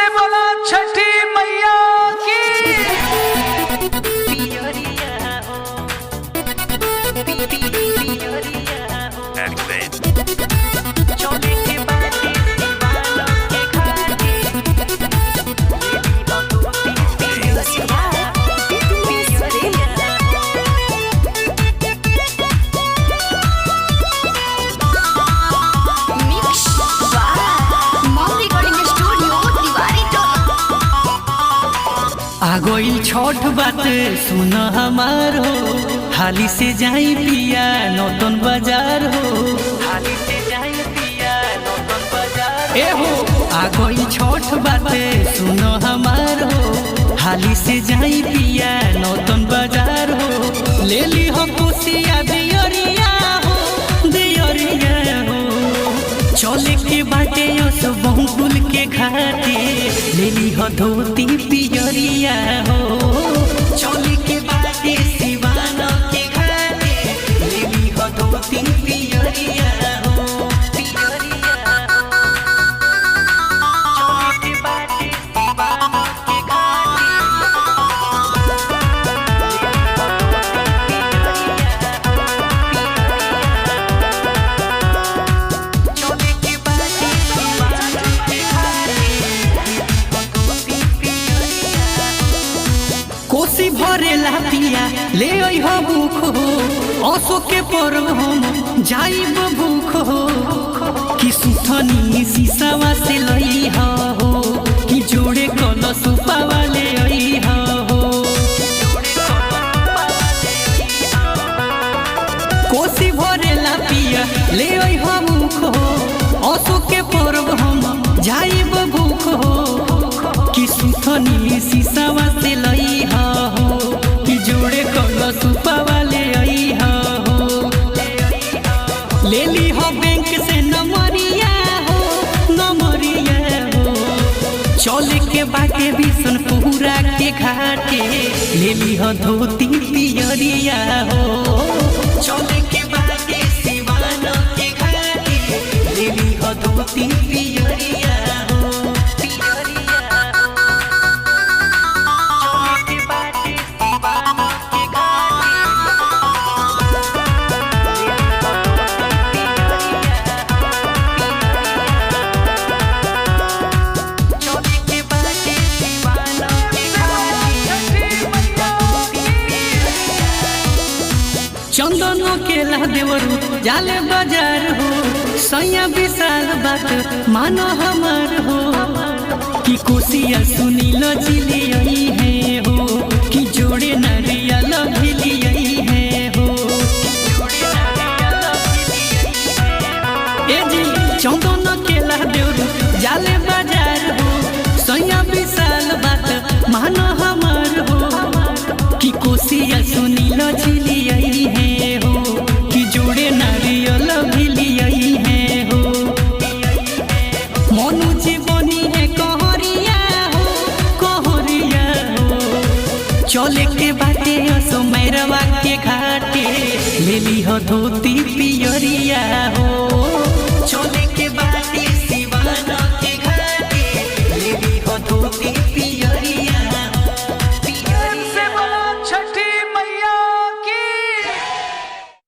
से बोला छठी मैया की। आगोइल छठ बात सुन हमार हो, हाली से जाई पिया नौतन बाजार हो, हाली से जाई पिया नौतन बाजार ए हो। आगोइल छठ बात सुन हमार हो, हाली से जाई पिया नौतन बाजार हो। ले ली हो कुसिया दियरिया हो, दियरिया हो। चले के बाटे सब बहुकुल के घाटे, ले ली हो धोती पियरिया हो। चले के बाटे सिवान के घाटे, ले ली हो धोती पियरिया हो। चले के बाटे सिवान के घाटे, कोसी भरेला पिया ले आई हो भूख हो। असो के पर्व हम जाइब भूख हो, कि सुथनी सीसावा से लई हो, कि जोड़े कलश पावा ले आई हो। कोसी भरेला पिया ले आई हो भूख हो। असो के पर्व हम जाइब भूख हो, कि सुथनी सीसावा से लई हो, कि जोड़े कलश पावा ले आई हो। ले ली हो बैंक से नमरिया हो, नमरिया हो। चले के बाटे बिसन पूरा के घाटे, ले ली हो धोती पियरिया हो। चले के बाटे सिवान के घाटे, ले ली हो धोती पियरिया हो। चंदनो के ला देवरू जाले बाजार हो, सैया विशाल बात मानो हमार हो। कि कोसिया सुनील जिली आई है हो, कि जोड़े नारियल भिली आई है हो। ए जी चंदनो के ला देवरू जाले बाजार हो, सैया विशाल बात मानो हमार हो। कि कोसिया सुनील जिली आई है हो, कि जोड़े नारियल भिली आई है हो। मनु जीवनी है कहरिया हो, कहरिया हो। चले के बाटे असो मैरवा के घाटे, ले ली हो धोती पियरिया हो।